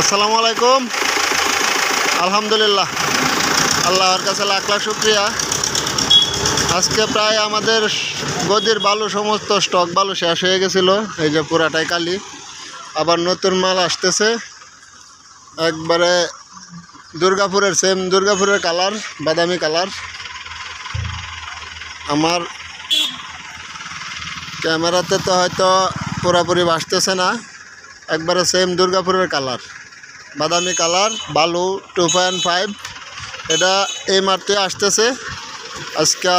আসসালামু আলাইকুম। আলহামদুলিল্লাহ, আল্লাহর কাছে লাখ লাখ শুকরিয়া। আজকে প্রায় আমাদের গদির বালু সমস্ত স্টক বালু শেষ হয়ে গেছিল। এই যে পুরাটাই কালি, আবার নতুন মাল আসতেছে। একবারে দুর্গাপুরের সেম দুর্গাপুরের কালার, বাদামি কালার। আমার ক্যামেরাতে তো হয়তো পুরাপুরি ভাসতেছে না, একবারে সেম দুর্গাপুরের কালার, বাদামি কালার বালু 2.5। এটা এই মাত্র আসতেছে, আজকে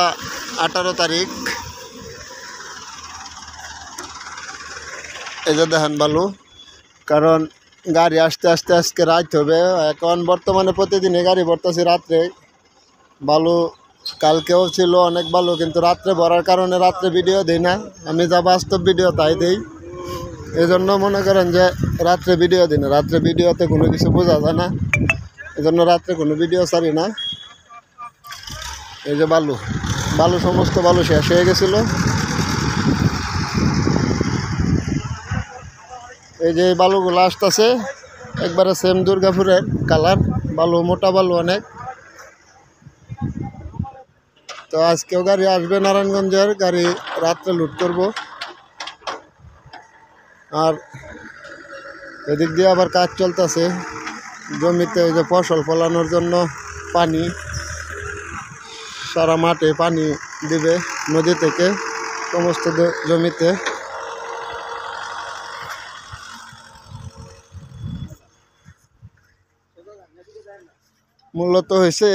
18 তারিখ। এই যে দেখেন বালু, কারণ গাড়ি আসতে আসতে আজকে রাত হবে। এখন বর্তমানে প্রতিদিনই গাড়ি ভরতেছি রাত্রে। বালু কালকেও ছিল অনেক বালু, কিন্তু রাত্রে ভরার কারণে রাত্রে ভিডিও দিই না। আমি যা বাস্তব ভিডিও তাই দিই। এই জন্য মনে করেন যে রাত্রে ভিডিও দিই না, রাত্রে ভিডিওতে কোনো কিছু বোঝা যায় না, এই জন্য রাত্রে কোনো ভিডিও ছাড়ি না। এই যে বালু বালু সমস্ত বালু শেষ হয়ে গেছিলো। এই যে বালুগুলো আসতেছে একবারে সেম দুর্গাপুরের কালার বালু, মোটা বালু অনেক। তো আজকেও গাড়ি আসবে, নারায়ণগঞ্জের গাড়ি রাত্রে লুট করব। আর এদিক দিয়ে আবার কাজ চলতেছে জমিতে, ওই যে ফসল ফলানোর জন্য পানি, সারা মাঠে পানি দিবে নদী থেকে সমস্ত জমিতে। মূলত হয়েছে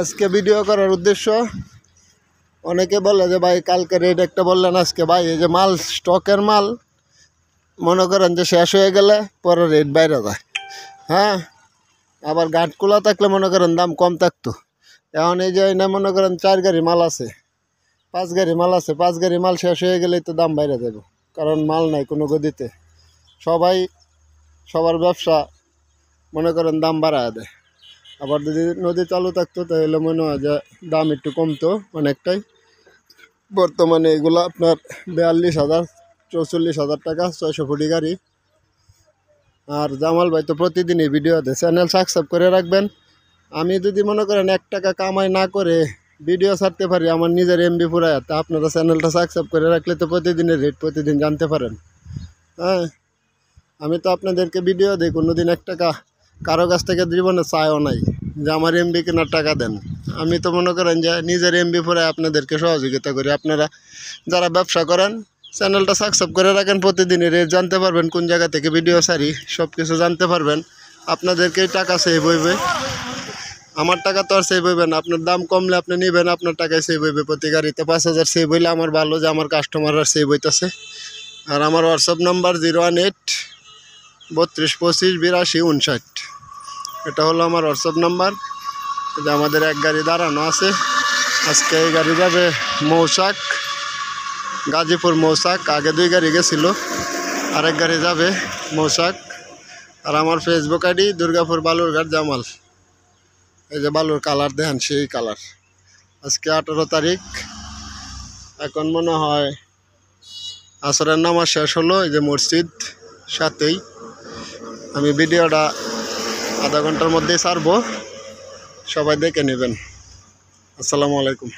আজকে ভিডিও করার উদ্দেশ্য, অনেকে বলে যে ভাই কালকে রেট একটা বললেন, আজকে ভাই এই যে মাল স্টকের মাল মনে করেন যে শেষ হয়ে গেলে পরে রেট বাইরে যায়। হ্যাঁ, আবার গাঁট খোলা থাকলে মনে করেন দাম কম থাকতো। এখন এই যে না মনে করেন 4 গাড়ি মাল আছে, 5 গাড়ি মাল আছে, 5 গাড়ি মাল শেষ হয়ে গেলেই তো দাম বাইরে যাবে, কারণ মাল নাই কোনো গদিতে। সবাই সবার ব্যবসা মনে করেন দাম বাড়ায় দেয়। আবার যদি নদী চালু থাকতো তাহলে মনে হয় যে দাম একটু কমতো অনেকটাই। বর্তমানে এগুলো আপনার 42,000 44,000 টাকা 600 ফুটি গাড়ি। আর জামাল ভাই তো প্রতিদিনই ভিডিও দেয়, চ্যানেল সাবস্ক্রাইব করে রাখবেন। আমি যদি মনে করেন 1 টাকা কামাই না করে ভিডিও ছাড়তে পারি আমার নিজের এমবি ফুরায়, তা আপনারা চ্যানেলটা সাবস্ক্রাইব করে রাখলে তো প্রতিদিনের রেট প্রতিদিন জানতে পারেন। হ্যাঁ, আমি তো আপনাদেরকে ভিডিও দিই, কোনো দিন 1 টাকা কারো কাছ থেকে জীবনে চাইও নাই যে আমার এমবি কেনার টাকা দেন। আমি তো মনে করেন যে নিজের এমবি ফুরায় আপনাদেরকে সহযোগিতা করি। আপনারা যারা ব্যবসা করেন চ্যানেলটা সাবস্ক্রাইব করে রাখেন, প্রতিদিনের রেট জানতে পারবেন, কোন জায়গা থেকে ভিডিও ছাড়ি সব কিছু জানতে পারবেন। আপনাদেরকেই টাকা সেভ হইবে, আমার টাকা তো আর সেভ হইবে না। আপনার দাম কমলে আপনি নেবেন, আপনার টাকায় সেভ হইবে। প্রতি গাড়িতে 5,000 সেভ হইলে আমার ভালো, যে আমার কাস্টমাররা সেভ হইতেছে। আর আমার হোয়াটসঅ্যাপ নাম্বার 018 32 25 82 59। এটা হলো আমার হোয়াটসঅ্যাপ নাম্বার। যে আমাদের এক গাড়ি দাঁড়ানো আছে, আজকে এই গাড়ি যাবে মৌসাক, গাজীপুর মৌসাক। আগে 2 গাড়ি গেছিলো, আরেক গাড়ি যাবে মৌসাক। আর আমার ফেসবুক আইডি দুর্গাপুর বালুরঘাট জামাল। এই যে বালুর কালার দেখেন, সেই কালার। আজকে 18 তারিখ, এখন মনে হয় আসরের নামাজ শেষ হলো। এই যে মসজিদ সাথেই। আমি ভিডিওটা আধা ঘন্টার মধ্যেই ছাড়বো, সবাই দেখে নেবেন। আসসালামু আলাইকুম।